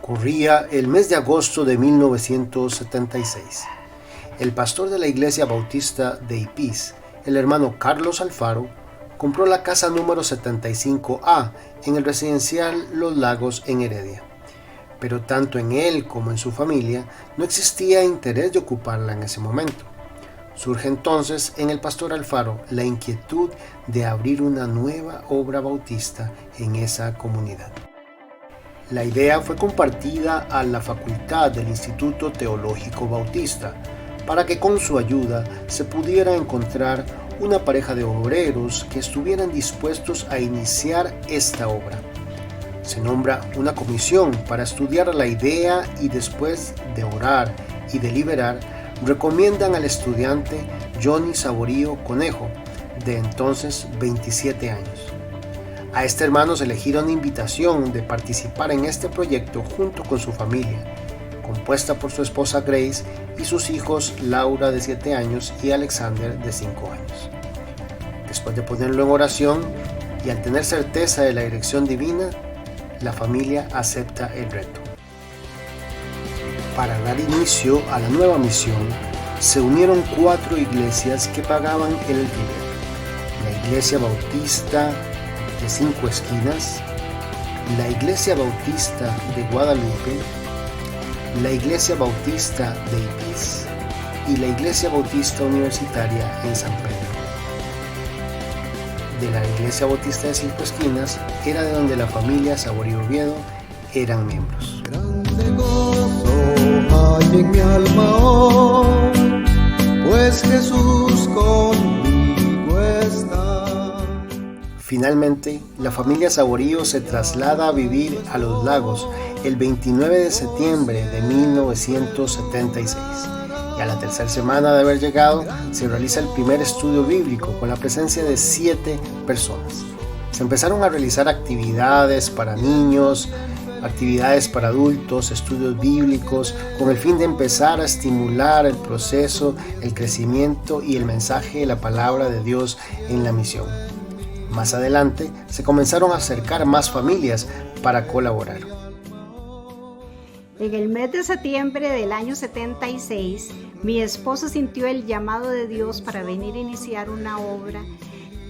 Corría el mes de agosto de 1976. El pastor de la iglesia bautista de Ipiz, el hermano Carlos Alfaro, compró la casa número 75A en el residencial Los Lagos en Heredia. Pero tanto en él como en su familia no existía interés de ocuparla en ese momento. Surge entonces en el pastor Alfaro la inquietud de abrir una nueva obra bautista en esa comunidad. La idea fue compartida a la facultad del Instituto Teológico Bautista para que con su ayuda se pudiera encontrar una pareja de obreros que estuvieran dispuestos a iniciar esta obra. Se nombra una comisión para estudiar la idea y después de orar y deliberar, recomiendan al estudiante Johnny Saborío Conejo, de entonces 27 años. A este hermano se le gira una invitación de participar en este proyecto junto con su familia, compuesta por su esposa Grace y sus hijos Laura de 7 años y Alexander de 5 años. Después de ponerlo en oración y al tener certeza de la dirección divina, la familia acepta el reto. Para dar inicio a la nueva misión, se unieron 4 iglesias que pagaban el alquiler: la Iglesia Bautista de 5 Esquinas, la Iglesia Bautista de Guadalupe, la Iglesia Bautista de Ipiz y la Iglesia Bautista Universitaria en San Pedro. De la Iglesia Bautista de 5 Esquinas era de donde la familia Saborío Oviedo eran miembros. Grande gozo hay en mi alma hoy, pues Jesús conmigo está. Finalmente, la familia Saborío se traslada a vivir a Los Lagos el 29 de septiembre de 1976. Y a la tercera semana de haber llegado, se realiza el primer estudio bíblico con la presencia de 7 personas. Se empezaron a realizar actividades para niños, actividades para adultos, estudios bíblicos, con el fin de empezar a estimular el proceso, el crecimiento y el mensaje de la palabra de Dios en la misión. Más adelante, se comenzaron a acercar más familias para colaborar. En el mes de septiembre del año 76, mi esposo sintió el llamado de Dios para venir a iniciar una obra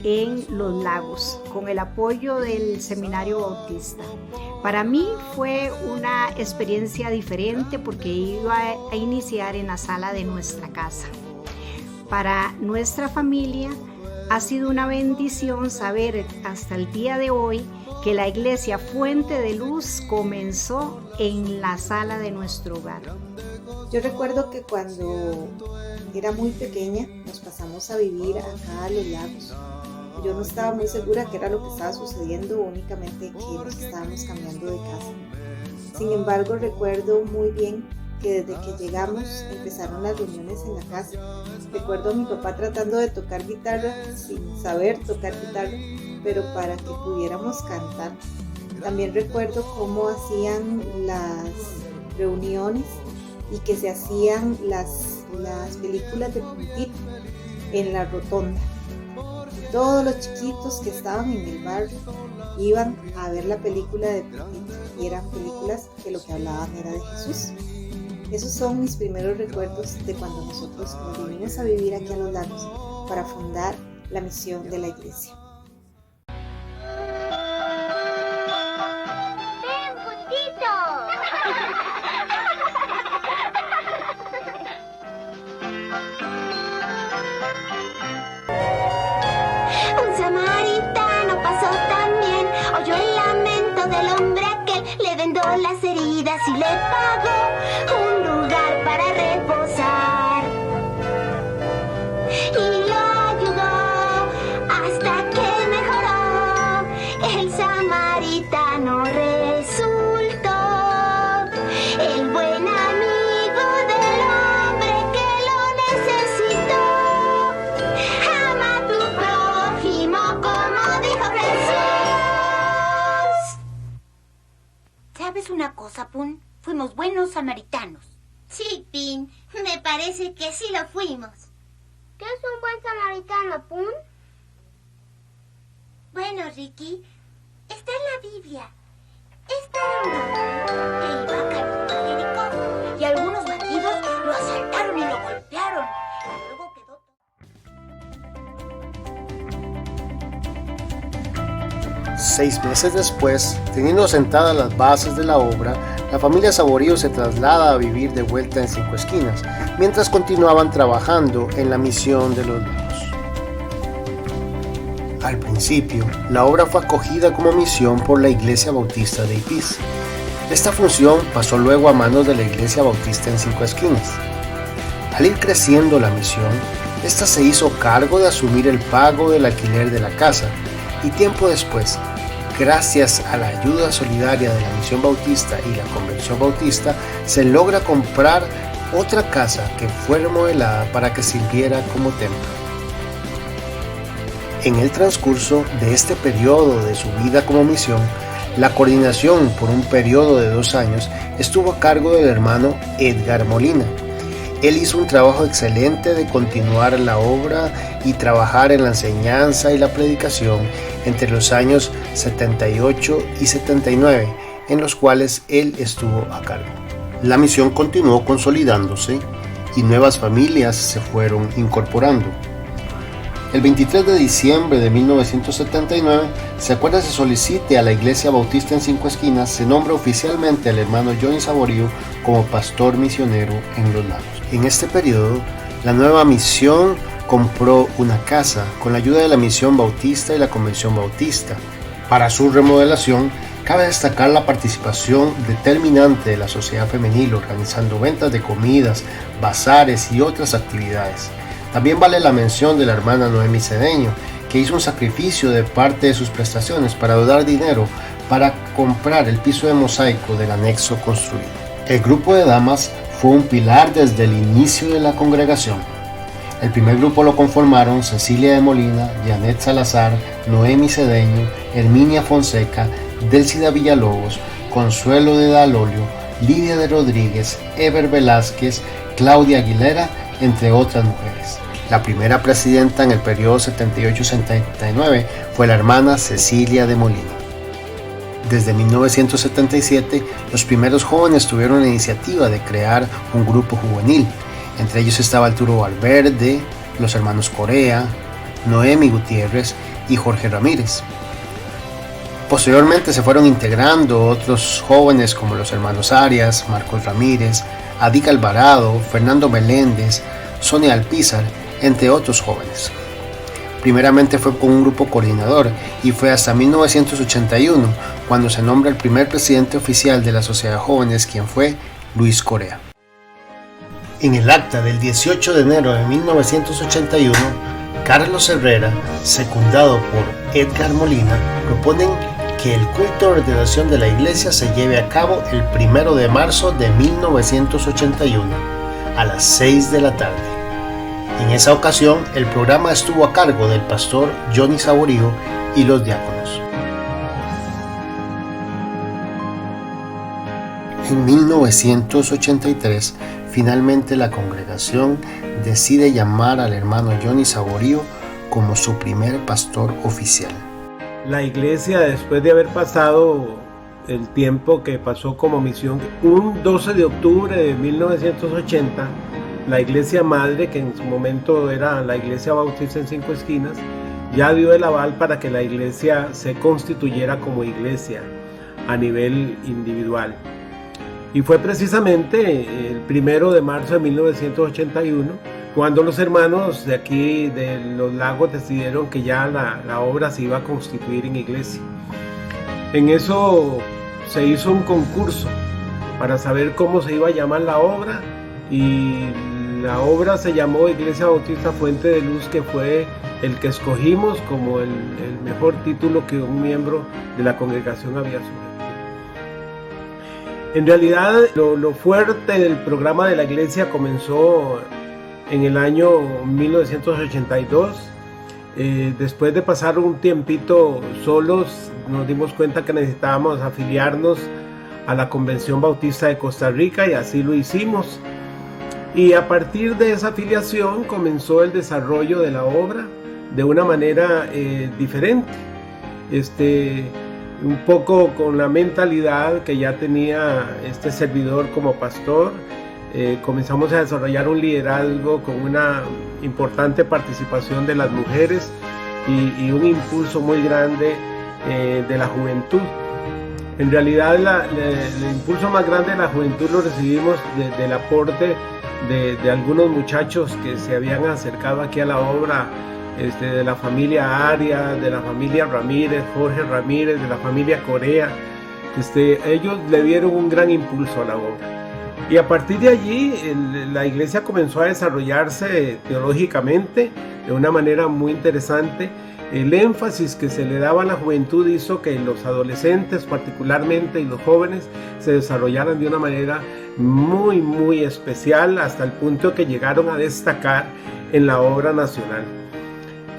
en Los Lagos, con el apoyo del Seminario Bautista. Para mí fue una experiencia diferente porque iba a iniciar en la sala de nuestra casa. Para nuestra familia ha sido una bendición saber hasta el día de hoy que la iglesia Fuente de Luz comenzó en la sala de nuestro hogar. Yo recuerdo que cuando era muy pequeña nos pasamos a vivir acá a Los Lagos. Yo no estaba muy segura qué era lo que estaba sucediendo, únicamente que nos estábamos cambiando de casa. Sin embargo, recuerdo muy bien que desde que llegamos empezaron las reuniones en la casa. Recuerdo a mi papá tratando de tocar guitarra sin saber tocar guitarra, pero para que pudiéramos cantar. También recuerdo cómo hacían las reuniones y que se hacían las películas de puntito en la rotonda. Todos los chiquitos que estaban en el barrio iban a ver la película de puntito y eran películas que lo que hablaban era de Jesús. Esos son mis primeros recuerdos de cuando nosotros nos vinimos a vivir aquí a Los Lagos para fundar la misión de la iglesia. ¡Ven, puntito! Un samaritano pasó también, oyó el lamento del hombre aquel, le vendó las heridas y le pagó un lugar para reposar. Y lo ayudó hasta que mejoró. El samaritano resultó el buen amigo del hombre que lo necesitó. Ama a tu prójimo como dijo Jesús. ¿Sabes una cosa, Pun? Fuimos buenos samaritanos. Sí, Pin, me parece que sí lo fuimos. ¿Qué es un buen samaritano, Pun? Bueno, Ricky, está en la Biblia. Este era un rabino que iba camino a Jericó y algunos bandidos lo asaltaron y lo golpearon. Luego quedó... 6 meses después, teniendo sentadas las bases de la obra, la familia Saborío se traslada a vivir de vuelta en Cinco Esquinas, mientras continuaban trabajando en la misión de los lagos. Al principio, la obra fue acogida como misión por la Iglesia Bautista de Ipis. Esta función pasó luego a manos de la Iglesia Bautista en Cinco Esquinas. Al ir creciendo la misión, esta se hizo cargo de asumir el pago del alquiler de la casa, y tiempo después, gracias a la ayuda solidaria de la Misión Bautista y la Convención Bautista, se logra comprar otra casa que fue remodelada para que sirviera como templo. En el transcurso de este periodo de su vida como misión, la coordinación por un periodo de 2 años estuvo a cargo del hermano Edgar Molina. Él hizo un trabajo excelente de continuar la obra y trabajar en la enseñanza y la predicación entre los años 78 y 79, en los cuales él estuvo a cargo. La misión continuó consolidándose y nuevas familias se fueron incorporando. El 23 de diciembre de 1979, se acuerda se solicite a la Iglesia Bautista en Cinco Esquinas, se nombra oficialmente al hermano Johnny Saborío como pastor misionero en los lagos. En este periodo, la nueva misión compró una casa con la ayuda de la Misión Bautista y la Convención Bautista. Para su remodelación, cabe destacar la participación determinante de la sociedad femenil organizando ventas de comidas, bazares y otras actividades. También vale la mención de la hermana Noemi Cedeño, que hizo un sacrificio de parte de sus prestaciones para donar dinero para comprar el piso de mosaico del anexo construido. El grupo de damas fue un pilar desde el inicio de la congregación. El primer grupo lo conformaron Cecilia de Molina, Janet Salazar, Noemi Cedeño, Herminia Fonseca, Délcida Villalobos, Consuelo de Dalolio, Lidia de Rodríguez, Eber Velázquez, Claudia Aguilera, entre otras mujeres. La primera presidenta en el periodo 78-79 fue la hermana Cecilia de Molina. Desde 1977, los primeros jóvenes tuvieron la iniciativa de crear un grupo juvenil. Entre ellos estaba Arturo Valverde, los hermanos Corea, Noemi Gutiérrez y Jorge Ramírez. Posteriormente se fueron integrando otros jóvenes como los hermanos Arias, Marcos Ramírez, Adic Alvarado, Fernando Meléndez, Sonia Alpizar, entre otros jóvenes. Primeramente fue con un grupo coordinador y fue hasta 1981 cuando se nombra el primer presidente oficial de la Sociedad de Jóvenes, quien fue Luis Corea. En el acta del 18 de enero de 1981, Carlos Herrera, secundado por Edgar Molina, proponen que el culto de ordenación de la iglesia se lleve a cabo el 1 de marzo de 1981 a las 6 de la tarde. En esa ocasión, el programa estuvo a cargo del pastor Johnny Saborío y los diáconos. En 1983, finalmente la congregación decide llamar al hermano Johnny Saborío como su primer pastor oficial. La iglesia, después de haber pasado el tiempo que pasó como misión, un 12 de octubre de 1980, la iglesia madre, que en su momento era la Iglesia Bautista en Cinco Esquinas, ya dio el aval para que la iglesia se constituyera como iglesia a nivel individual. Y fue precisamente el 1 de marzo de 1981 cuando los hermanos de aquí de Los Lagos decidieron que ya la obra se iba a constituir en iglesia. En eso se hizo un concurso para saber cómo se iba a llamar la obra, y la obra se llamó Iglesia Bautista Fuente de Luz, que fue el que escogimos como el mejor título que un miembro de la congregación había sugerido. En realidad, lo fuerte del programa de la iglesia comenzó en el año 1982. Después de pasar un tiempito solos, nos dimos cuenta que necesitábamos afiliarnos a la Convención Bautista de Costa Rica, y así lo hicimos. Y a partir de esa afiliación comenzó el desarrollo de la obra de una manera diferente. un poco con la mentalidad que ya tenía este servidor como pastor. Comenzamos a desarrollar un liderazgo con una importante participación de las mujeres y un impulso muy grande de la juventud. En realidad el impulso más grande de la juventud lo recibimos del aporte de algunos muchachos que se habían acercado aquí a la obra, de la familia Arias, de la familia Ramírez, Jorge Ramírez, de la familia Corea. Ellos le dieron un gran impulso a la obra. Y a partir de allí la iglesia comenzó a desarrollarse teológicamente de una manera muy interesante. El énfasis que se le daba a la juventud hizo que los adolescentes particularmente y los jóvenes se desarrollaran de una manera muy muy especial, hasta el punto que llegaron a destacar en la obra nacional.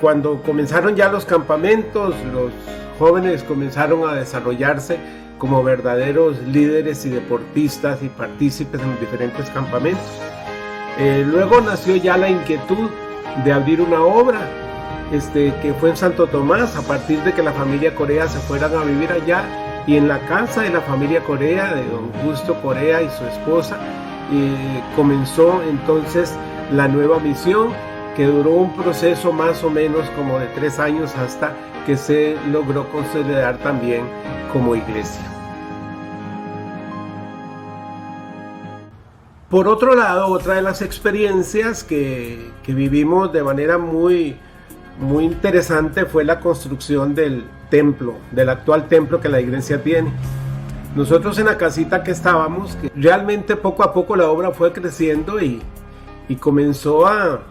Cuando comenzaron ya los campamentos, los jóvenes comenzaron a desarrollarse como verdaderos líderes y deportistas y partícipes en los diferentes campamentos. Luego nació ya la inquietud de abrir una obra, que fue en Santo Tomás, a partir de que la familia Corea se fueran a vivir allá, y en la casa de la familia Corea, de don Justo Corea y su esposa, comenzó entonces la nueva misión, que duró un proceso más o menos como de 3 años hasta que se logró consolidar también como iglesia. Por otro lado, otra de las experiencias que vivimos de manera muy interesante fue la construcción del templo, del actual templo que la iglesia tiene. Nosotros en la casita que estábamos, que realmente poco a poco la obra fue creciendo y comenzó a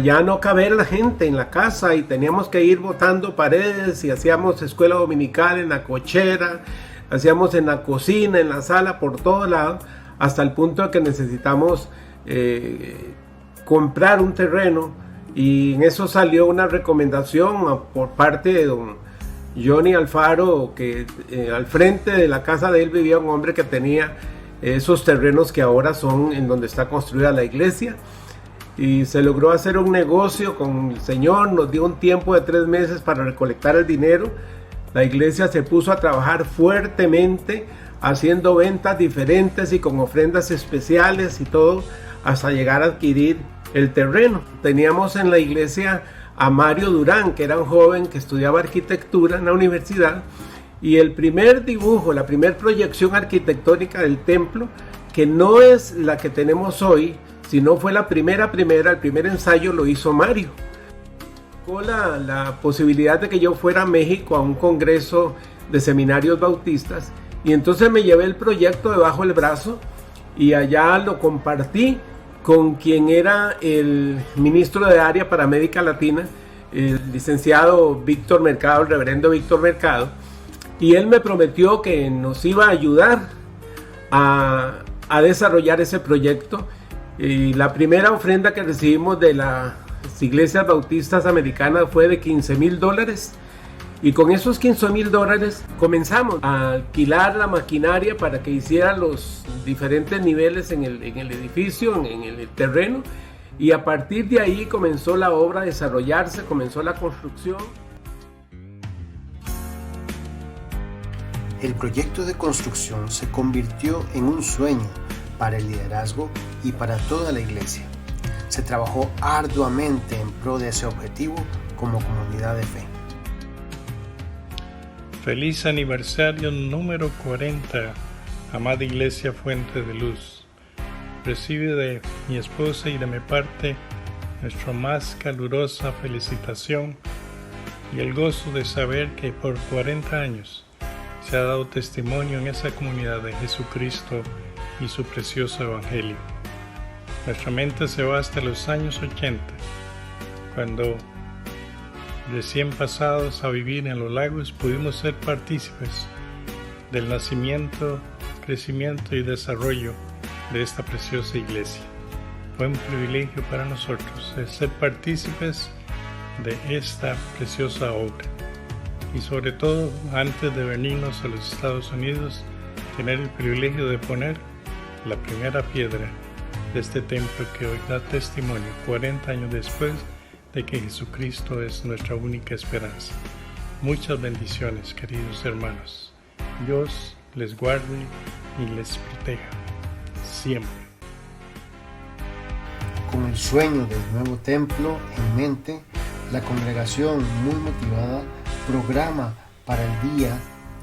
ya no caber la gente en la casa, y teníamos que ir botando paredes, y hacíamos escuela dominical en la cochera, hacíamos en la cocina, en la sala, por todo lado, hasta el punto de que necesitamos comprar un terreno. Y en eso salió una recomendación por parte de don Johnny Alfaro, que al frente de la casa de él vivía un hombre que tenía esos terrenos que ahora son en donde está construida la iglesia, y se logró hacer un negocio con el Señor. Nos dio un tiempo de 3 meses para recolectar el dinero. La iglesia se puso a trabajar fuertemente, haciendo ventas diferentes y con ofrendas especiales y todo, hasta llegar a adquirir el terreno. Teníamos en la iglesia a Mario Durán, que era un joven que estudiaba arquitectura en la universidad, y el primer dibujo, la primera proyección arquitectónica del templo, que no es la que tenemos hoy, sino fue el primer ensayo lo hizo Mario. Con la posibilidad de que yo fuera a México a un congreso de seminarios bautistas, y entonces me llevé el proyecto debajo del brazo y allá lo compartí con quien era el ministro de área para América Latina, el licenciado Víctor Mercado, el reverendo Víctor Mercado, y él me prometió que nos iba a ayudar a desarrollar ese proyecto. Y la primera ofrenda que recibimos de las iglesias bautistas americanas fue de $15,000, y con esos $15,000 comenzamos a alquilar la maquinaria para que hiciera los diferentes niveles en el edificio, en el terreno, y a partir de ahí comenzó la obra a desarrollarse, comenzó la construcción. El proyecto de construcción se convirtió en un sueño para el liderazgo y para toda la iglesia. Se trabajó arduamente en pro de ese objetivo como comunidad de fe. Feliz aniversario número 40, amada Iglesia Fuente de Luz. Recibe de mi esposa y de mi parte nuestra más calurosa felicitación y el gozo de saber que por 40 años se ha dado testimonio en esa comunidad de Jesucristo y su precioso Evangelio. Nuestra mente se va hasta los años 80, cuando recién pasados a vivir en los lagos pudimos ser partícipes del nacimiento, crecimiento y desarrollo de esta preciosa iglesia. Fue un privilegio para nosotros ser partícipes de esta preciosa obra, y sobre todo antes de venirnos a los Estados Unidos, tener el privilegio de poner la primera piedra de este templo que hoy da testimonio 40 años después de que Jesucristo es nuestra única esperanza. Muchas bendiciones, queridos hermanos. Dios les guarde y les proteja siempre. Con el sueño del nuevo templo en mente, la congregación, muy motivada, programa para el día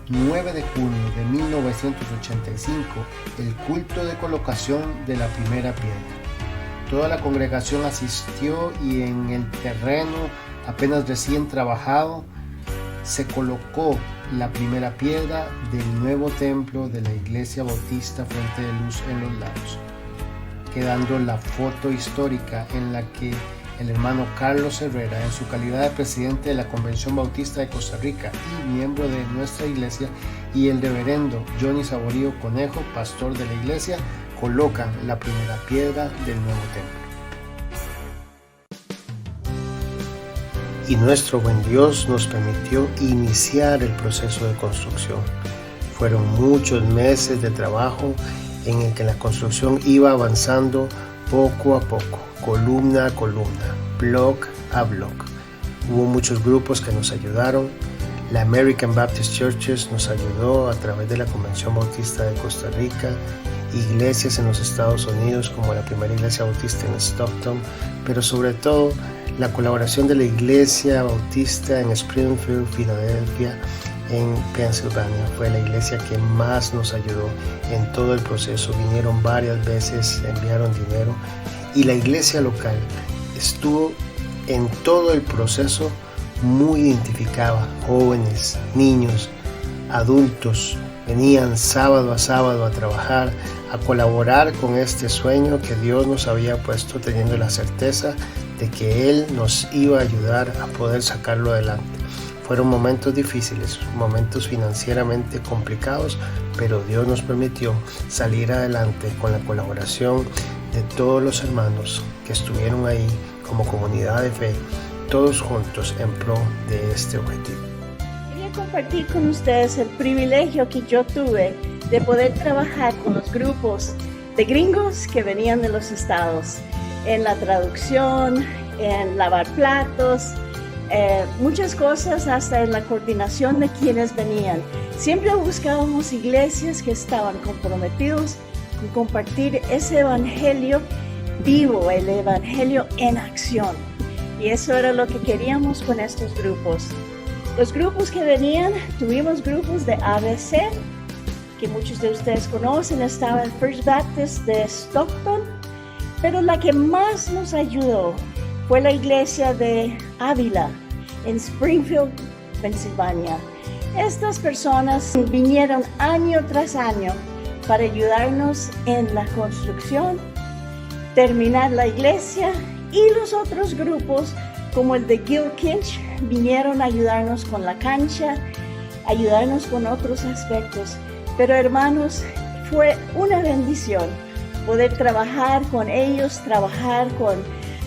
9 de junio de 1985 el culto de colocación de la primera piedra. Toda la congregación asistió y en el terreno apenas recién trabajado se colocó la primera piedra del nuevo templo de la Iglesia Bautista Fuente de Luz en Los Lagos, quedando la foto histórica en la que el hermano Carlos Herrera, en su calidad de presidente de la Convención Bautista de Costa Rica y miembro de nuestra iglesia, y el reverendo Johnny Saborío Conejo, pastor de la iglesia, colocan la primera piedra del nuevo templo. Y nuestro buen Dios nos permitió iniciar el proceso de construcción. Fueron muchos meses de trabajo en el que la construcción iba avanzando poco a poco, columna a columna, block a block. Hubo muchos grupos que nos ayudaron. La American Baptist Churches nos ayudó a través de la Convención Bautista de Costa Rica, iglesias en los Estados Unidos como la primera iglesia bautista en Stockton, pero sobre todo la colaboración de la iglesia bautista en Springfield, Filadelfia, en Pensilvania. Fue la iglesia que más nos ayudó en todo el proceso. Vinieron varias veces, enviaron dinero, y la iglesia local estuvo en todo el proceso muy identificada. Jóvenes, niños, adultos venían sábado a sábado a trabajar, a colaborar con este sueño que Dios nos había puesto, teniendo la certeza de que Él nos iba a ayudar a poder sacarlo adelante. Fueron momentos difíciles, momentos financieramente complicados, pero Dios nos permitió salir adelante con la colaboración de todos los hermanos que estuvieron ahí como comunidad de fe, todos juntos en pro de este objetivo. Quería compartir con ustedes el privilegio que yo tuve de poder trabajar con los grupos de gringos que venían de los estados, en la traducción, en lavar platos, muchas cosas, hasta en la coordinación de quienes venían. Siempre buscábamos iglesias que estaban comprometidos con compartir ese evangelio vivo, el evangelio en acción. Y eso era lo que queríamos con estos grupos. Los grupos que venían, tuvimos grupos de ABC, que muchos de ustedes conocen, estaba el First Baptist de Stockton, pero la que más nos ayudó fue la iglesia de Ávila, en Springfield, Pensilvania. Estas personas vinieron año tras año para ayudarnos en la construcción, terminar la iglesia, y los otros grupos, como el de Gilkinch, vinieron a ayudarnos con la cancha, ayudarnos con otros aspectos. Pero hermanos, fue una bendición poder trabajar con ellos, trabajar con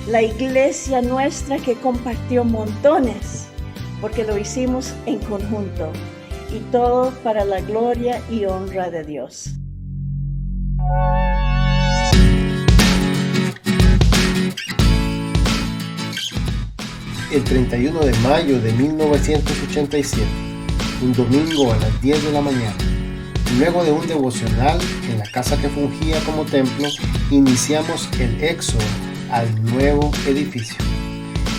la iglesia nuestra, que compartió montones, porque lo hicimos en conjunto, y todo para la gloria y honra de Dios. El 31 de mayo de 1987, un domingo a las 10 de la mañana, luego de un devocional en la casa que fungía como templo, iniciamos el éxodo al nuevo edificio.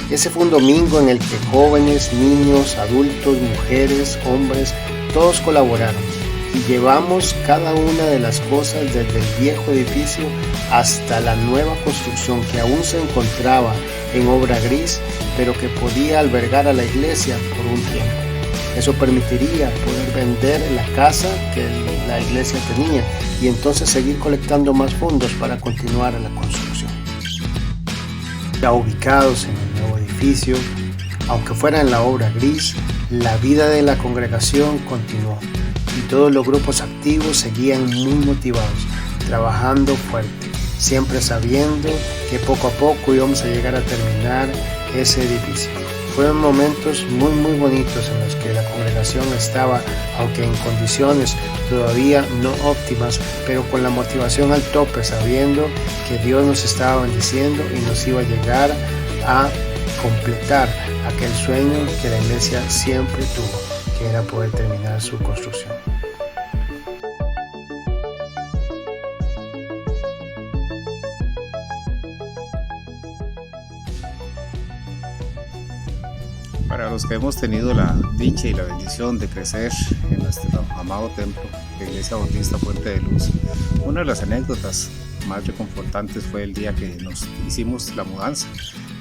Ese fue un domingo en el que jóvenes, niños, adultos, mujeres, hombres, todos colaboraron, y llevamos cada una de las cosas desde el viejo edificio hasta la nueva construcción, que aún se encontraba en obra gris, pero que podía albergar a la iglesia por un tiempo. Eso permitiría poder vender la casa que la iglesia tenía y entonces seguir colectando más fondos para continuar la construcción. Ya ubicados en el nuevo edificio, aunque fuera en la obra gris, la vida de la congregación continuó y todos los grupos activos seguían muy motivados, trabajando fuerte, siempre sabiendo que poco a poco íbamos a llegar a terminar ese edificio. Fueron momentos muy bonitos en los que la congregación estaba, aunque en condiciones todavía no óptimas, pero con la motivación al tope, sabiendo que Dios nos estaba bendiciendo y nos iba a llegar a completar aquel sueño que la iglesia siempre tuvo, que era poder terminar su construcción. Para los que hemos tenido la dicha y la bendición de crecer en nuestro amado templo, la Iglesia Bautista Fuente de Luz, una de las anécdotas más reconfortantes fue el día que nos hicimos la mudanza,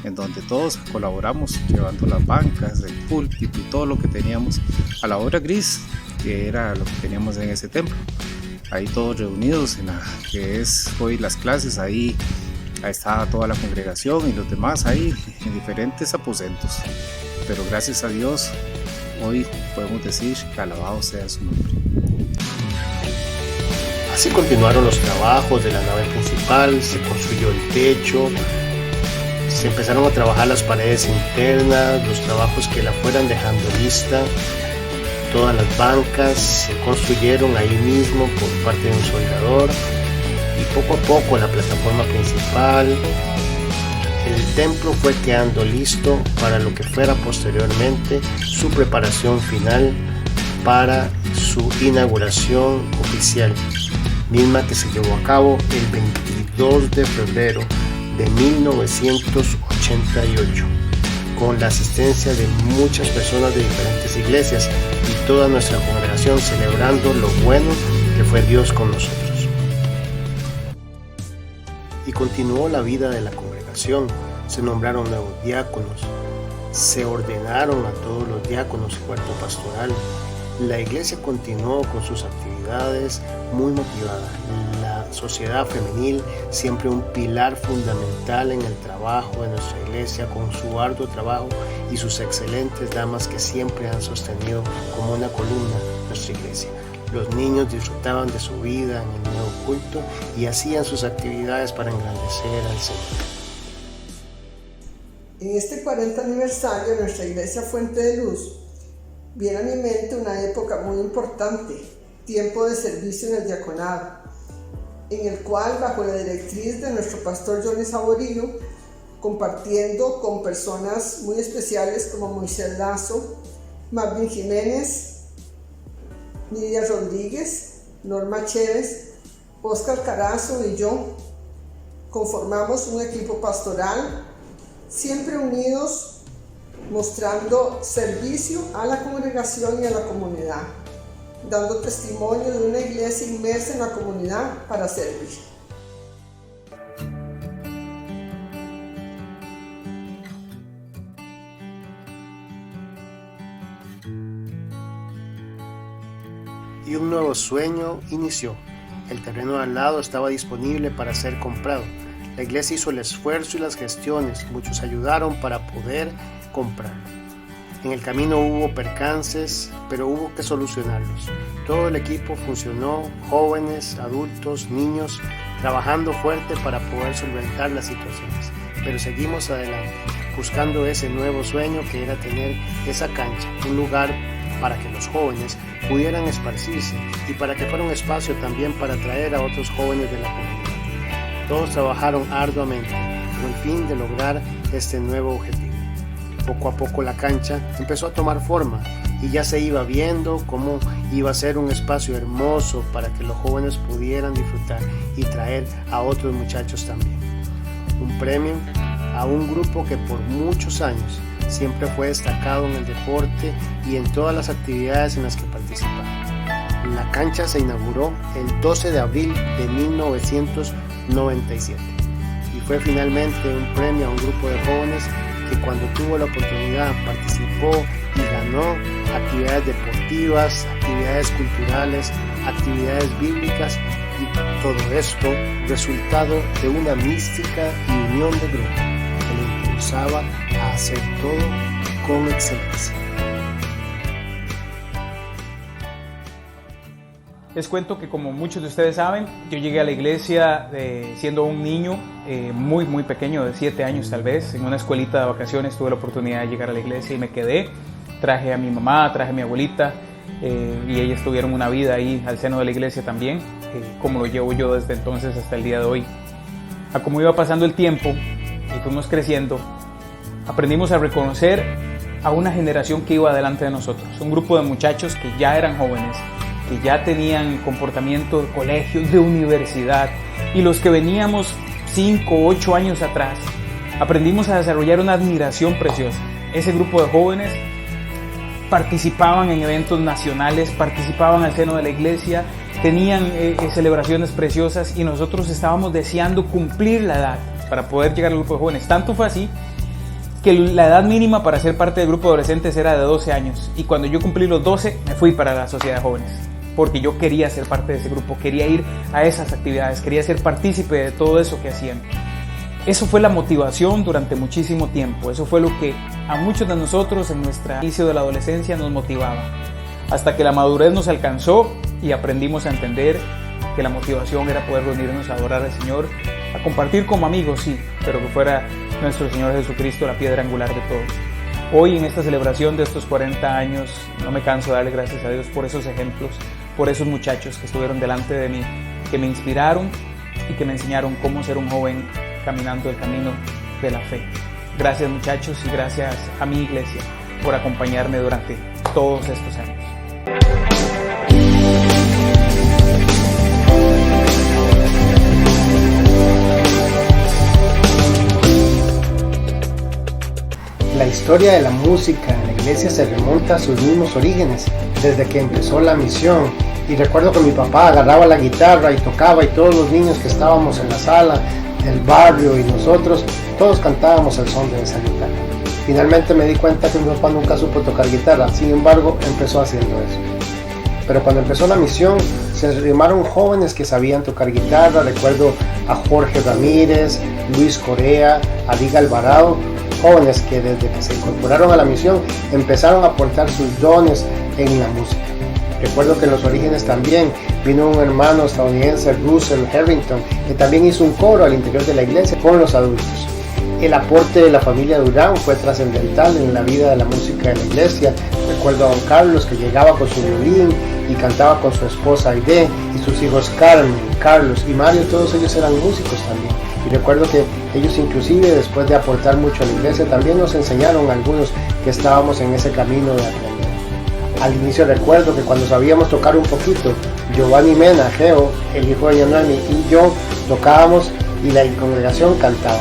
en donde todos colaboramos llevando las bancas, el púlpito y todo lo que teníamos a la obra gris, que era lo que teníamos en ese templo. Ahí todos reunidos en la que es hoy las clases, ahí estaba toda la congregación y los demás ahí en diferentes aposentos. Pero gracias a Dios, hoy podemos decir que alabado sea su nombre. Así continuaron los trabajos de la nave principal, se construyó el techo, se empezaron a trabajar las paredes internas, los trabajos que la fueran dejando lista, todas las bancas se construyeron ahí mismo por parte de un soldador y poco a poco la plataforma principal. El templo fue quedando listo para lo que fuera posteriormente su preparación final para su inauguración oficial, misma que se llevó a cabo el 22 de febrero de 1988, con la asistencia de muchas personas de diferentes iglesias y toda nuestra congregación celebrando lo bueno que fue Dios con nosotros. Y continuó la vida de la congregación, se nombraron nuevos diáconos, se ordenaron a todos los diáconos y cuerpo pastoral. La iglesia continuó con sus actividades muy motivada. La sociedad femenil, siempre un pilar fundamental en el trabajo de nuestra iglesia, con su arduo trabajo y sus excelentes damas que siempre han sostenido como una columna nuestra iglesia. Los niños disfrutaban de su vida en el nuevo culto y hacían sus actividades para engrandecer al Señor. En este 40 aniversario de nuestra Iglesia Fuente de Luz, viene a mi mente una época muy importante, tiempo de servicio en el diaconado, en el cual, bajo la directriz de nuestro pastor Johnny Saborío, compartiendo con personas muy especiales como Moisés Lazo, Marvin Jiménez, Nidia Rodríguez, Norma Chévez, Oscar Carazo y yo, conformamos un equipo pastoral, siempre unidos, mostrando servicio a la congregación y a la comunidad, dando testimonio de una iglesia inmersa en la comunidad para servir. Y un nuevo sueño inició. El terreno al lado estaba disponible para ser comprado. La iglesia hizo el esfuerzo y las gestiones, muchos ayudaron para poder comprar. En el camino hubo percances, pero hubo que solucionarlos. Todo el equipo funcionó, jóvenes, adultos, niños, trabajando fuerte para poder solventar las situaciones. Pero seguimos adelante, buscando ese nuevo sueño que era tener esa cancha, un lugar para que los jóvenes pudieran esparcirse y para que fuera un espacio también para atraer a otros jóvenes de la comunidad. Todos trabajaron arduamente con el fin de lograr este nuevo objetivo. Poco a poco la cancha empezó a tomar forma y ya se iba viendo cómo iba a ser un espacio hermoso para que los jóvenes pudieran disfrutar y traer a otros muchachos también. Un premio a un grupo que por muchos años siempre fue destacado en el deporte y en todas las actividades en las que participaba. La cancha se inauguró el 12 de abril de 1997 y fue finalmente un premio a un grupo de jóvenes que cuando tuvo la oportunidad participó y ganó actividades deportivas, actividades culturales, actividades bíblicas y todo esto resultado de una mística y unión de grupo que le impulsaba a hacer todo con excelencia. Les cuento que, como muchos de ustedes saben, yo llegué a la iglesia siendo un niño muy pequeño, de 7 años tal vez. En una escuelita de vacaciones tuve la oportunidad de llegar a la iglesia y me quedé. Traje a mi mamá, traje a mi abuelita y ellas tuvieron una vida ahí al seno de la iglesia también, como lo llevo yo desde entonces hasta el día de hoy. A como iba pasando el tiempo y fuimos creciendo, aprendimos a reconocer a una generación que iba delante de nosotros, un grupo de muchachos que ya eran jóvenes, que ya tenían comportamiento de colegio, de universidad, y los que veníamos 5 o 8 años atrás, aprendimos a desarrollar una admiración preciosa. Ese grupo de jóvenes participaban en eventos nacionales, participaban al seno de la iglesia, tenían celebraciones preciosas y nosotros estábamos deseando cumplir la edad para poder llegar al grupo de jóvenes. Tanto fue así que la edad mínima para ser parte del grupo de adolescentes era de 12 años y cuando yo cumplí los 12 me fui para la sociedad de jóvenes porque yo quería ser parte de ese grupo, quería ir a esas actividades, quería ser partícipe de todo eso que hacían. Eso fue la motivación durante muchísimo tiempo, eso fue lo que a muchos de nosotros en nuestro inicio de la adolescencia nos motivaba, hasta que la madurez nos alcanzó y aprendimos a entender que la motivación era poder reunirnos a adorar al Señor, a compartir como amigos, sí, pero que fuera nuestro Señor Jesucristo la piedra angular de todo. Hoy en esta celebración de estos 40 años no me canso de darle gracias a Dios por esos ejemplos, por esos muchachos que estuvieron delante de mí, que me inspiraron y que me enseñaron cómo ser un joven caminando el camino de la fe. Gracias muchachos y gracias a mi iglesia por acompañarme durante todos estos años. La historia de la música en la iglesia se remonta a sus mismos orígenes, desde que empezó la misión. Y recuerdo que mi papá agarraba la guitarra y tocaba y todos los niños que estábamos en la sala del barrio y nosotros, todos cantábamos el son de esa guitarra. Finalmente me di cuenta que mi papá nunca supo tocar guitarra, sin embargo empezó haciendo eso. Pero cuando empezó la misión se arrimaron jóvenes que sabían tocar guitarra. Recuerdo a Jorge Ramírez, Luis Corea, Adiga Alvarado, jóvenes que desde que se incorporaron a la misión empezaron a aportar sus dones en la música. Recuerdo que en los orígenes también vino un hermano estadounidense, Russell Harrington, que también hizo un coro al interior de la iglesia con los adultos. El aporte de la familia Durán fue trascendental en la vida de la música de la iglesia. Recuerdo a don Carlos que llegaba con su violín y cantaba con su esposa Aide y sus hijos Carmen, Carlos y Mario, todos ellos eran músicos también. Y recuerdo que ellos inclusive después de aportar mucho a la iglesia también nos enseñaron a algunos que estábamos en ese camino de aprender. Al inicio recuerdo que cuando sabíamos tocar un poquito, Giovanni Mena, Geo, el hijo de Yanami y yo tocábamos y la congregación cantaba.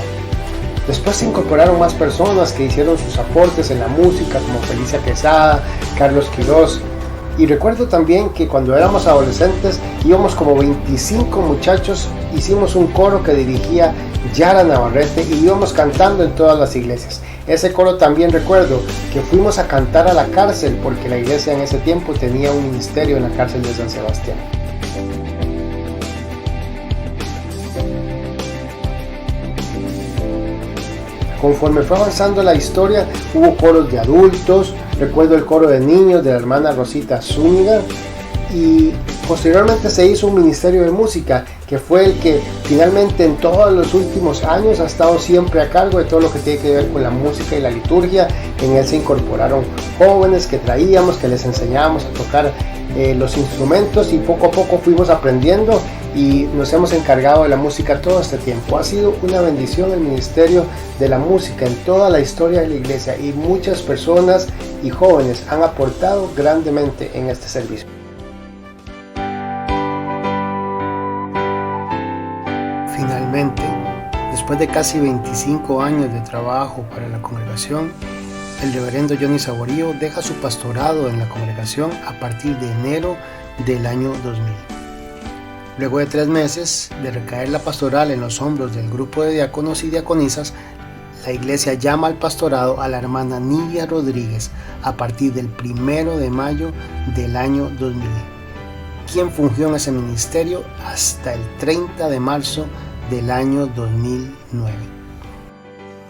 Después se incorporaron más personas que hicieron sus aportes en la música, como Felicia Quesada, Carlos Quirós. Y recuerdo también que cuando éramos adolescentes íbamos como 25 muchachos, hicimos un coro que dirigía Yara Navarrete y íbamos cantando en todas las iglesias. Ese coro también recuerdo que fuimos a cantar a la cárcel porque la iglesia en ese tiempo tenía un ministerio en la cárcel de San Sebastián. Conforme fue avanzando la historia, hubo coros de adultos, recuerdo el coro de niños de la hermana Rosita Zúñiga y posteriormente se hizo un ministerio de música que fue el que finalmente en todos los últimos años ha estado siempre a cargo de todo lo que tiene que ver con la música y la liturgia. En él se incorporaron jóvenes que traíamos, que les enseñábamos a tocar los instrumentos y poco a poco fuimos aprendiendo y nos hemos encargado de la música todo este tiempo. Ha sido una bendición el ministerio de la música en toda la historia de la iglesia y muchas personas y jóvenes han aportado grandemente en este servicio. Finalmente, después de casi 25 años de trabajo para la congregación, el reverendo Johnny Saborío deja su pastorado en la congregación a partir de enero del año 2000. Luego de 3 meses de recaer la pastoral en los hombros del grupo de diáconos y diaconisas, la iglesia llama al pastorado a la hermana Nidia Rodríguez a partir del 1 de mayo del año 2000, quien fungió en ese ministerio hasta el 30 de marzo del año 2009.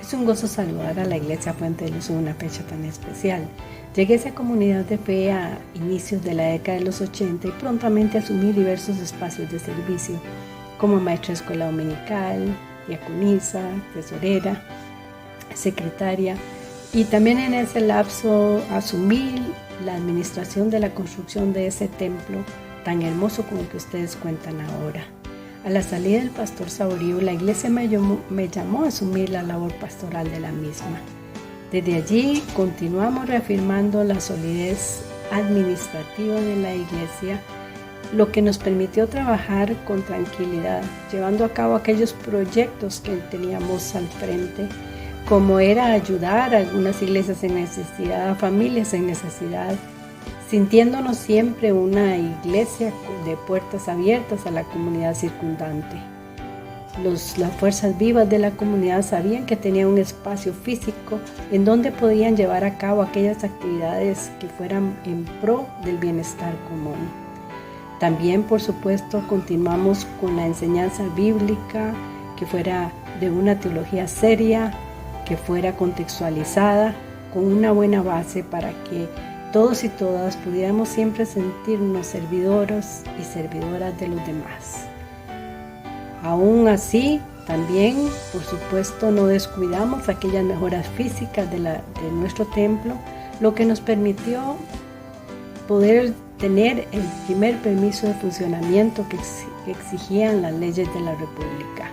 Es un gozo saludar a la Iglesia Fuente de Luz en una fecha tan especial. Llegué a esa comunidad de fe a inicios de la década de los 80 y prontamente asumí diversos espacios de servicio, como maestra de escuela dominical, diaconisa, tesorera, secretaria, y también en ese lapso asumí la administración de la construcción de ese templo tan hermoso como el que ustedes cuentan ahora. A la salida del pastor Saborío, la iglesia me llamó a asumir la labor pastoral de la misma. Desde allí continuamos reafirmando la solidez administrativa de la iglesia, lo que nos permitió trabajar con tranquilidad, llevando a cabo aquellos proyectos que teníamos al frente, como era ayudar a algunas iglesias en necesidad, a familias en necesidad, sintiéndonos siempre una iglesia de puertas abiertas a la comunidad circundante. Las fuerzas vivas de la comunidad sabían que tenía un espacio físico en donde podían llevar a cabo aquellas actividades que fueran en pro del bienestar común. También, por supuesto, continuamos con la enseñanza bíblica, que fuera de una teología seria, que fuera contextualizada, con una buena base para que todos y todas pudiéramos siempre sentirnos servidoras y servidoras de los demás. Aún así, también, por supuesto, no descuidamos aquellas mejoras físicas de nuestro templo, lo que nos permitió poder tener el primer permiso de funcionamiento que exigían las leyes de la República.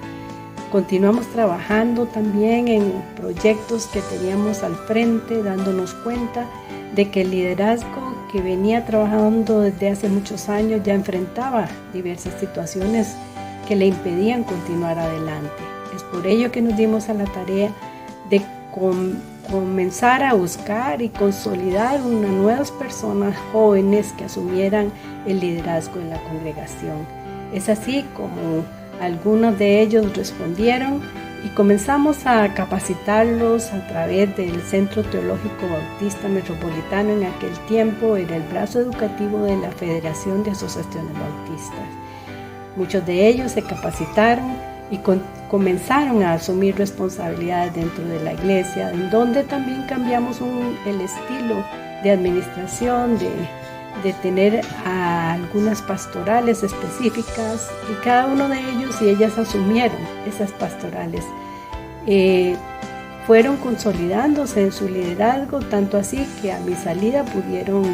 Continuamos trabajando también en proyectos que teníamos al frente, dándonos cuenta de que el liderazgo que venía trabajando desde hace muchos años ya enfrentaba diversas situaciones que le impedían continuar adelante. Es por ello que nos dimos a la tarea de comenzar a buscar y consolidar unas nuevas personas jóvenes que asumieran el liderazgo en la congregación. Es así como algunos de ellos respondieron y comenzamos a capacitarlos a través del Centro Teológico Bautista Metropolitano. En aquel tiempo era el brazo educativo de la Federación de Asociaciones Bautistas. Muchos de ellos se capacitaron y comenzaron a asumir responsabilidades dentro de la iglesia, en donde también cambiamos el estilo de administración, de tener algunas pastorales específicas, y cada uno de ellos y ellas asumieron esas pastorales. Fueron consolidándose en su liderazgo, tanto así que a mi salida pudieron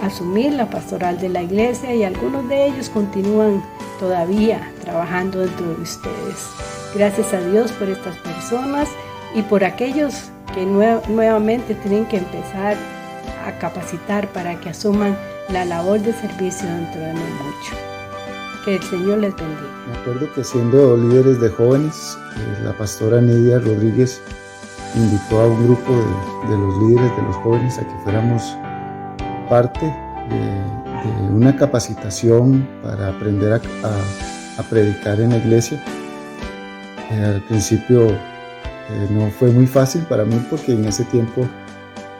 asumir la pastoral de la iglesia, y algunos de ellos continúan todavía trabajando dentro de ustedes. Gracias a Dios por estas personas y por aquellos que nuevamente tienen que empezar a capacitar para que asuman la labor de servicio dentro de no mucho. Que el Señor les bendiga. Me acuerdo que siendo líderes de jóvenes, la pastora Nidia Rodríguez invitó a un grupo de los líderes de los jóvenes a que fuéramos parte de una capacitación para aprender a predicar en la iglesia. Al principio no fue muy fácil para mí, porque en ese tiempo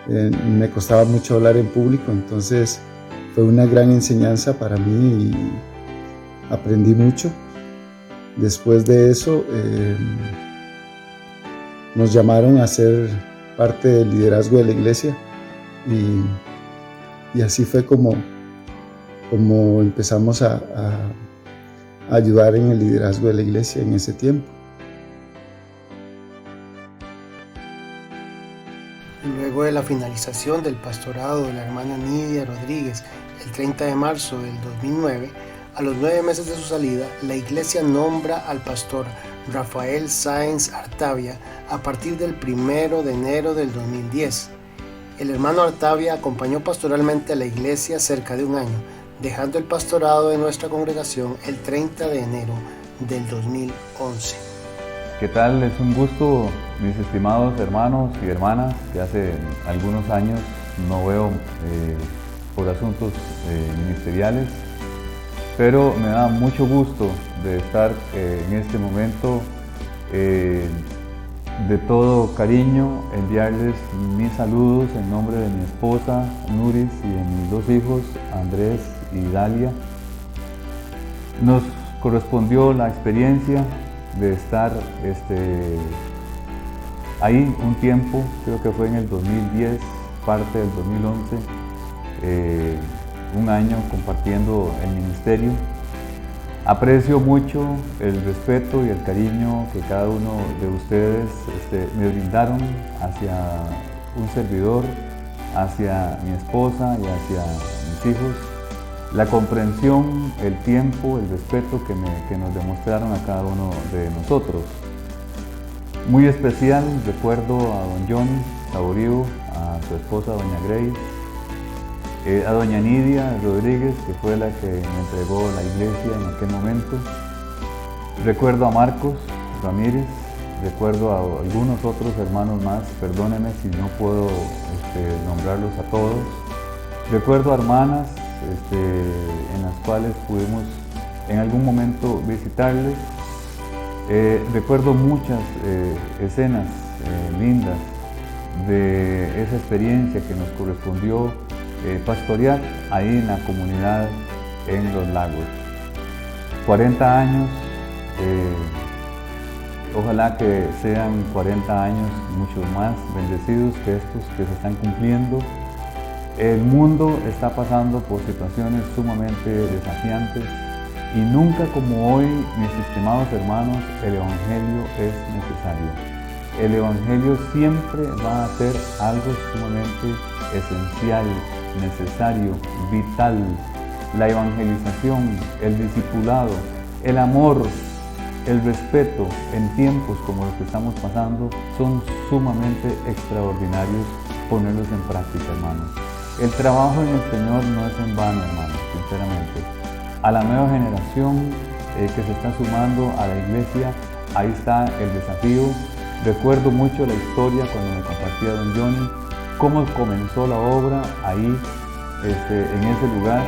me costaba mucho hablar en público, entonces fue una gran enseñanza para mí y aprendí mucho. Después de eso nos llamaron a ser parte del liderazgo de la iglesia, y así fue como empezamos a ayudar en el liderazgo de la iglesia en ese tiempo. Luego de la finalización del pastorado de la hermana Nidia Rodríguez el 30 de marzo del 2009, a los 9 meses de su salida, la iglesia nombra al pastor Rafael Sáenz Artavia a partir del 1 de enero del 2010. El hermano Artavia acompañó pastoralmente a la iglesia cerca de un año, dejando el pastorado de nuestra congregación el 30 de enero del 2011. ¿Qué tal? Es un gusto, mis estimados hermanos y hermanas, que hace algunos años no veo por asuntos ministeriales, pero me da mucho gusto de estar en este momento, de todo cariño, enviarles mis saludos en nombre de mi esposa Nuris y de mis 2 hijos, Andrés y Dalia. Nos correspondió la experiencia de estar ahí un tiempo, creo que fue en el 2010, parte del 2011, un año compartiendo el ministerio. Aprecio mucho el respeto y el cariño que cada uno de ustedes me brindaron hacia un servidor, hacia mi esposa y hacia mis hijos. La comprensión, el tiempo, el respeto que nos demostraron a cada uno de nosotros. Muy especial recuerdo a don Johnny, Saborío, a su esposa doña Grace, a doña Nidia Rodríguez, que fue la que me entregó la iglesia en aquel momento. Recuerdo a Marcos Ramírez, recuerdo a algunos otros hermanos más, perdónenme si no puedo nombrarlos a todos. Recuerdo a hermanas en las cuales pudimos en algún momento visitarles. Recuerdo muchas escenas lindas de esa experiencia que nos correspondió pastorear ahí en la comunidad en Los Lagos. 40 años, ojalá que sean 40 años mucho más bendecidos que estos que se están cumpliendo. El mundo está pasando por situaciones sumamente desafiantes y nunca como hoy, mis estimados hermanos, el Evangelio es necesario. El Evangelio siempre va a ser algo sumamente esencial, necesario, vital. La evangelización, el discipulado, el amor, el respeto en tiempos como los que estamos pasando son sumamente extraordinarios ponerlos en práctica, hermanos. El trabajo en el Señor no es en vano, hermanos, sinceramente. A la nueva generación que se está sumando a la iglesia, ahí está el desafío. Recuerdo mucho la historia cuando me compartía don Johnny, cómo comenzó la obra ahí, en ese lugar,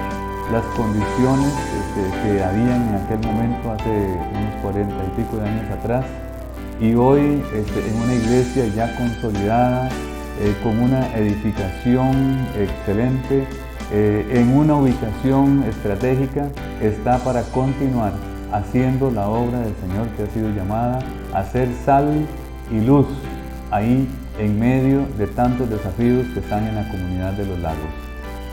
las condiciones que habían en aquel momento hace unos 40 y pico de años atrás, y hoy en una iglesia ya consolidada, con una edificación excelente, en una ubicación estratégica, está para continuar haciendo la obra del Señor que ha sido llamada a ser sal y luz ahí en medio de tantos desafíos que están en la comunidad de Los Lagos.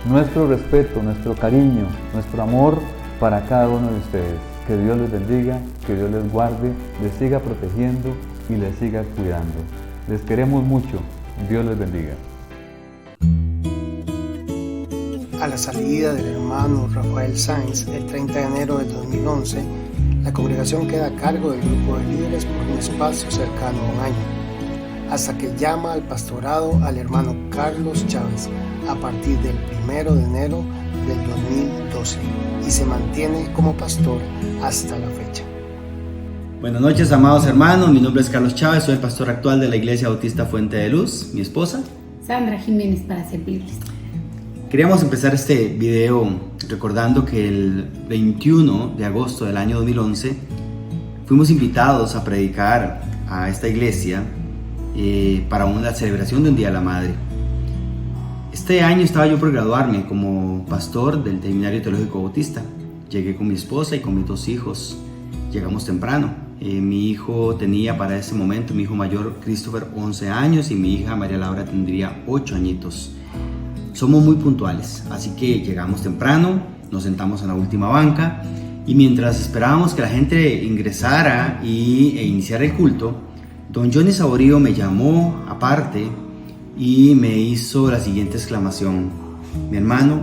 Nuestro respeto, nuestro cariño, nuestro amor para cada uno de ustedes. Que Dios les bendiga, que Dios les guarde, les siga protegiendo y les siga cuidando. Les queremos mucho. Dios les bendiga. A la salida del hermano Rafael Sáenz el 30 de enero del 2011, la congregación queda a cargo del grupo de líderes por un espacio cercano a un año, hasta que llama al pastorado al hermano Carlos Chávez a partir del 1 de enero del 2012 y se mantiene como pastor hasta la fecha. Buenas noches, amados hermanos, mi nombre es Carlos Chávez, soy el pastor actual de la Iglesia Bautista Fuente de Luz. Mi esposa Sandra Jiménez, para servirles. Queríamos empezar este video recordando que el 21 de agosto del año 2011 fuimos invitados a predicar a esta iglesia para una celebración de un Día de la Madre. Este año estaba yo por graduarme como pastor del Seminario Teológico Bautista. Llegué con mi esposa y con mis 2 hijos. Llegamos temprano. Mi hijo tenía para ese momento, mi hijo mayor Christopher, 11 años y mi hija María Laura tendría 8 añitos. Somos muy puntuales, así que llegamos temprano, nos sentamos en la última banca y mientras esperábamos que la gente ingresara e iniciara el culto, don Johnny Saborío me llamó aparte y me hizo la siguiente exclamación: mi hermano,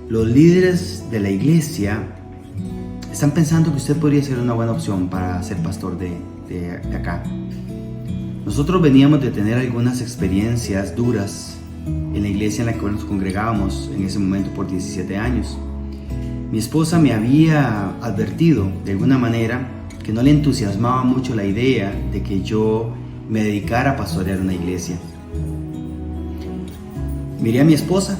los líderes de la iglesia están pensando que usted podría ser una buena opción para ser pastor de acá. Nosotros veníamos de tener algunas experiencias duras en la iglesia en la que nos congregábamos en ese momento por 17 años. Mi esposa me había advertido de alguna manera que no le entusiasmaba mucho la idea de que yo me dedicara a pastorear una iglesia. Miré a mi esposa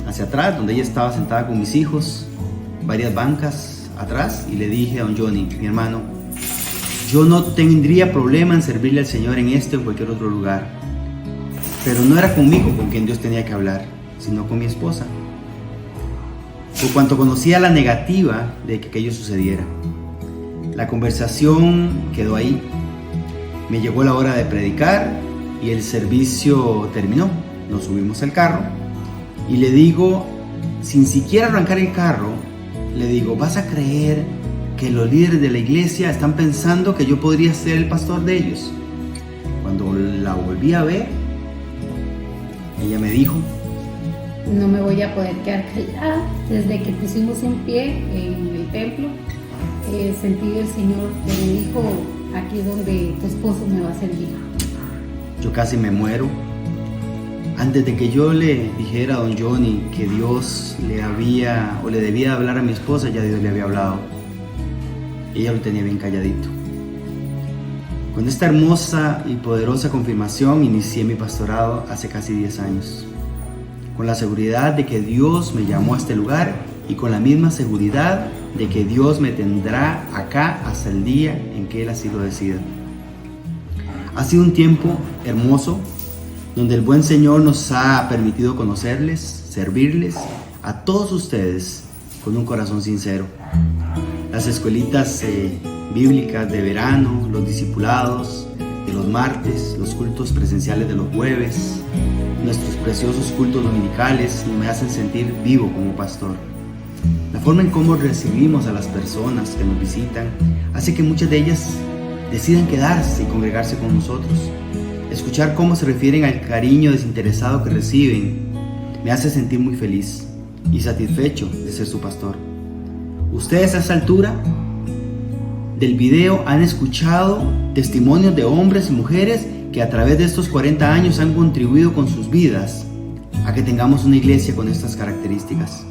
hacia atrás, donde ella estaba sentada con mis hijos, varias bancas atrás, y le dije a don Johnny: mi hermano, yo no tendría problema en servirle al Señor en este o cualquier otro lugar, pero no era conmigo con quien Dios tenía que hablar, sino con mi esposa, por cuanto conocía la negativa de que aquello sucediera. La conversación quedó ahí. Me llegó la hora de predicar y el servicio terminó. Nos subimos al carro y le digo, sin siquiera arrancar el carro, le digo: ¿vas a creer que los líderes de la iglesia están pensando que yo podría ser el pastor de ellos? Cuando la volví a ver, ella me dijo: no me voy a poder quedar callada. Desde que pusimos un pie en el templo, sentí el Señor que me dijo: aquí es donde tu esposo me va a servir. yo casi me muero. Antes de que yo le dijera a don Johnny que Dios le debía hablar a mi esposa, ya Dios le había hablado. Ella lo tenía bien calladito. Con esta hermosa y poderosa confirmación inicié mi pastorado hace casi 10 años, con la seguridad de que Dios me llamó a este lugar y con la misma seguridad de que Dios me tendrá acá hasta el día en que Él así lo decida. Ha sido un tiempo hermoso, donde el buen Señor nos ha permitido conocerles, servirles a todos ustedes con un corazón sincero. Las escuelitas bíblicas de verano, los discipulados de los martes, los cultos presenciales de los jueves, nuestros preciosos cultos dominicales me hacen sentir vivo como pastor. La forma en cómo recibimos a las personas que nos visitan hace que muchas de ellas decidan quedarse y congregarse con nosotros. Escuchar cómo se refieren al cariño desinteresado que reciben me hace sentir muy feliz y satisfecho de ser su pastor. Ustedes a esta altura del video han escuchado testimonios de hombres y mujeres que a través de estos 40 años han contribuido con sus vidas a que tengamos una iglesia con estas características.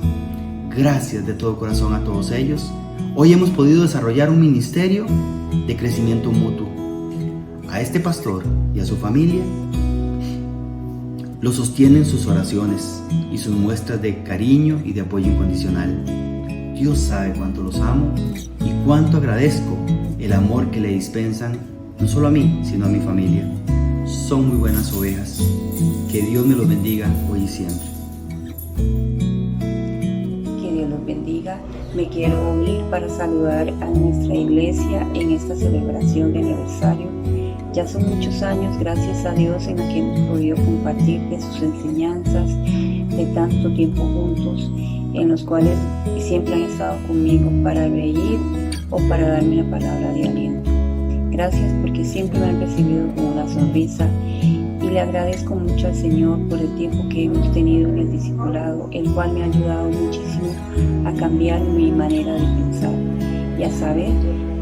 Gracias de todo corazón a todos ellos. Hoy hemos podido desarrollar un ministerio de crecimiento mutuo. A este pastor y a su familia lo sostienen sus oraciones y sus muestras de cariño y de apoyo incondicional. Dios sabe cuánto los amo y cuánto agradezco el amor que le dispensan, no solo a mí, sino a mi familia. Son muy buenas ovejas. Que Dios me los bendiga hoy y siempre. Que Dios los bendiga. Me quiero unir para saludar a nuestra iglesia en esta celebración de aniversario. Ya son muchos años, gracias a Dios, en los que hemos podido compartir de sus enseñanzas, de tanto tiempo juntos, en los cuales siempre han estado conmigo para reír o para darme una palabra de aliento. Gracias porque siempre me han recibido con una sonrisa y le agradezco mucho al Señor por el tiempo que hemos tenido en el discipulado, el cual me ha ayudado muchísimo a cambiar mi manera de pensar y a saber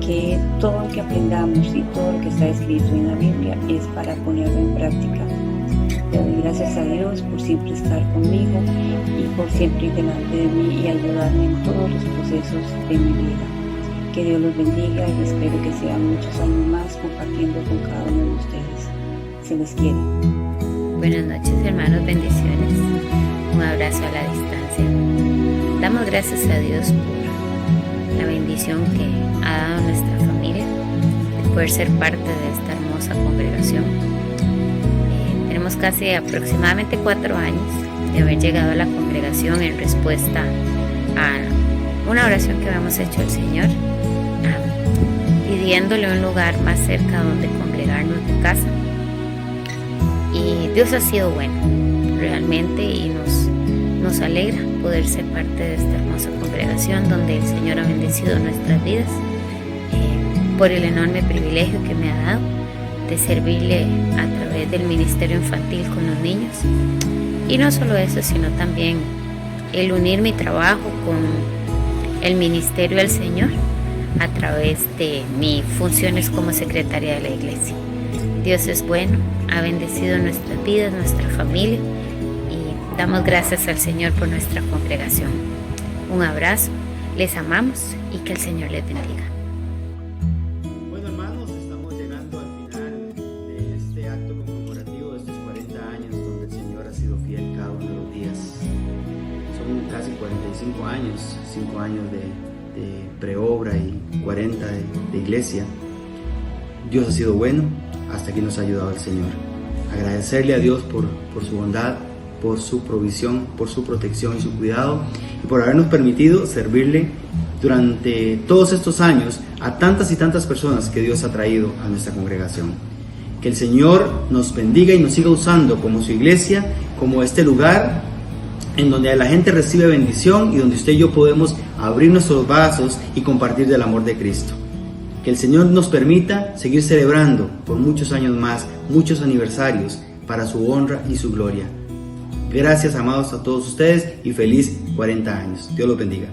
que todo lo que aprendamos y todo lo que está escrito en la Biblia es para ponerlo en práctica. Le doy gracias a Dios por siempre estar conmigo y por siempre ir delante de mí y ayudarme en todos los procesos de mi vida. Que Dios los bendiga y espero que sean muchos años más compartiendo con cada uno de ustedes. Se les quiere. Buenas noches, hermanos, bendiciones. Un abrazo a la distancia. Damos gracias a Dios por la bendición que ha dado nuestra familia de poder ser parte de esta hermosa congregación. Tenemos casi aproximadamente 4 años de haber llegado a la congregación en respuesta a una oración que habíamos hecho al Señor, pidiéndole un lugar más cerca donde congregarnos de casa. Y Dios ha sido bueno realmente y nos alegra poder ser parte de esta hermosa congregación donde el Señor ha bendecido nuestras vidas por el enorme privilegio que me ha dado de servirle a través del ministerio infantil con los niños. Y no solo eso, sino también el unir mi trabajo con el ministerio del Señor a través de mis funciones como secretaria de la iglesia. Dios es bueno, ha bendecido nuestras vidas, nuestra familia, y damos gracias al Señor por nuestra congregación. Un abrazo, les amamos y que el Señor les bendiga. Bueno, hermanos, estamos llegando al final de este acto conmemorativo de estos 40 años donde el Señor ha sido fiel cada uno de los días. Son casi 45 años, 5 años de preobra y 40 de iglesia. Dios ha sido bueno, hasta aquí nos ha ayudado el Señor. Agradecerle a Dios por su bondad, por su provisión, por su protección y su cuidado, y por habernos permitido servirle durante todos estos años a tantas y tantas personas que Dios ha traído a nuestra congregación. Que el Señor nos bendiga y nos siga usando como su iglesia, como este lugar en donde la gente recibe bendición y donde usted y yo podemos abrir nuestros vasos y compartir del amor de Cristo. Que el Señor nos permita seguir celebrando por muchos años más, muchos aniversarios para su honra y su gloria. Gracias, amados, a todos ustedes y feliz 40 años. Dios los bendiga.